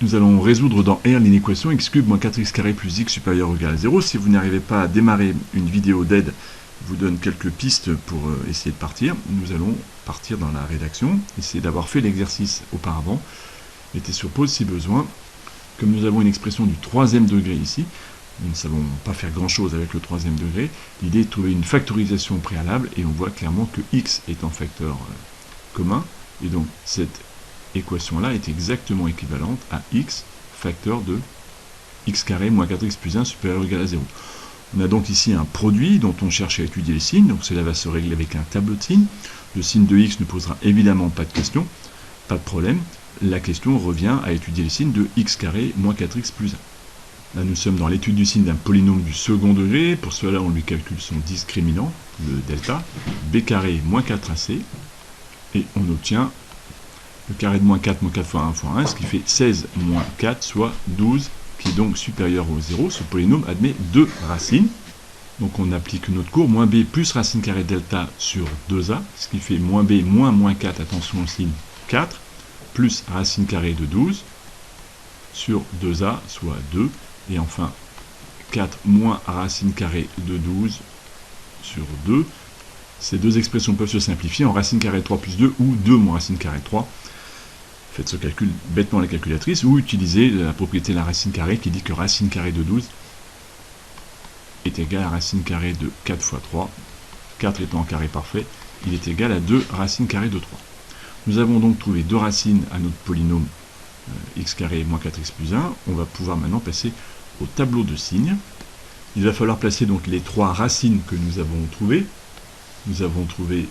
nous allons résoudre dans R l'inéquation x cube moins 4x carré plus x supérieur ou égal à 0. Si vous n'arrivez pas à démarrer une vidéo d'aide, je vous donne quelques pistes pour essayer de partir. Nous allons partir dans la rédaction, essayer d'avoir fait l'exercice auparavant. Mettez sur pause si besoin. Comme nous avons une expression du troisième degré ici, nous ne savons pas faire grand chose avec le troisième degré. L'idée est de trouver une factorisation préalable et on voit clairement que x est en facteur commun. Et donc cette équation-là est exactement équivalente à x facteur de x carré moins 4x plus 1 supérieur ou égal à 0. On a donc ici un produit dont on cherche à étudier les signes, donc cela va se régler avec un tableau de signes. Le signe de x ne posera évidemment pas de question, pas de problème. La question revient à étudier les signes de x carré moins 4x plus 1. Là nous sommes dans l'étude du signe d'un polynôme du second degré, pour cela on lui calcule son discriminant, le delta, b carré moins 4ac, et on obtient le carré de moins 4 fois 1 fois 1, ce qui fait 16 moins 4, soit 12, qui est donc supérieur au 0. Ce polynôme admet deux racines. Donc on applique notre cours, moins b plus racine carrée delta sur 2a, ce qui fait moins b moins 4, attention au signe, 4, plus racine carrée de 12 sur 2a, soit 2, et enfin 4 moins racine carrée de 12 sur 2. Ces deux expressions peuvent se simplifier en racine carrée de 3 plus 2 ou 2 moins racine carrée de 3. Faites ce calcul bêtement à la calculatrice ou utilisez la propriété de la racine carrée qui dit que racine carrée de 12 est égal à racine carrée de 4 fois 3. 4 étant en carré parfait, il est égal à 2 racine carrée de 3. Nous avons donc trouvé deux racines à notre polynôme x carré moins 4x plus 1. On va pouvoir maintenant passer au tableau de signes. Il va falloir placer donc les trois racines que nous avons trouvées. Nous avons trouvé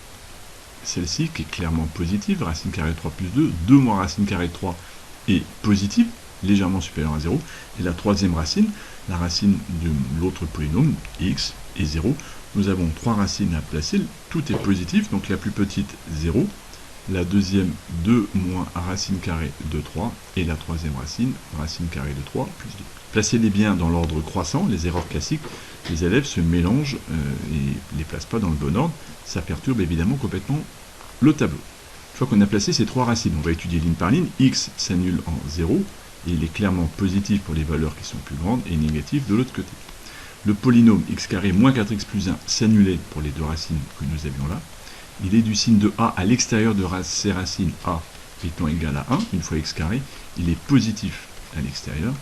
celle-ci qui est clairement positive, racine carrée de 3 plus 2, 2 moins racine carrée de 3 est positive, légèrement supérieure à 0, et la troisième racine, la racine de l'autre polynôme, x, est 0. Nous avons trois racines à placer, tout est positif, donc la plus petite 0, la deuxième 2 moins racine carrée de 3, et la troisième racine, racine carrée de 3 plus 2. Placez-les bien dans l'ordre croissant, les erreurs classiques, les élèves se mélangent et ne les placent pas dans le bon ordre, ça perturbe évidemment complètement le tableau. Une fois qu'on a placé ces trois racines, on va étudier ligne par ligne, x s'annule en 0, et il est clairement positif pour les valeurs qui sont plus grandes, et négatif de l'autre côté. Le polynôme x carré moins 4x plus 1 s'annulait pour les deux racines que nous avions là. Il est du signe de a à l'extérieur de ces racines, a étant égal à 1, une fois x carré, il est positif à l'extérieur,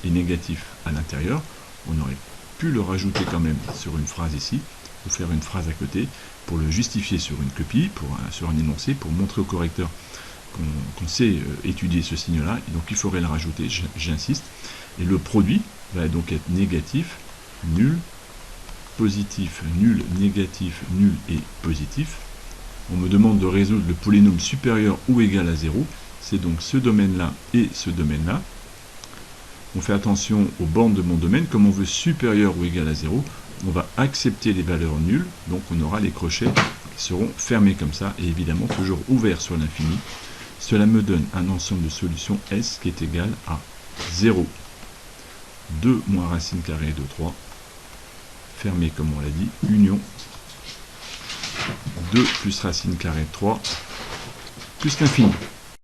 et négatif à l'intérieur. On aurait pu le rajouter quand même sur une phrase ici, ou faire une phrase à côté, pour le justifier sur une copie, sur un énoncé, pour montrer au correcteur qu'on sait étudier ce signe-là, et donc il faudrait le rajouter, j'insiste. Et le produit va donc être négatif, nul, positif, nul, négatif, nul et positif. On me demande de résoudre le polynôme supérieur ou égal à 0, c'est donc ce domaine-là et ce domaine-là. On fait attention aux bornes de mon domaine, comme on veut supérieur ou égal à 0, on va accepter les valeurs nulles, donc on aura les crochets qui seront fermés comme ça, et évidemment toujours ouverts sur l'infini. Cela me donne un ensemble de solutions S qui est égal à 0, 2 moins racine carrée de 3, fermé comme on l'a dit, union 2 plus racine carrée de 3, plus l'infini.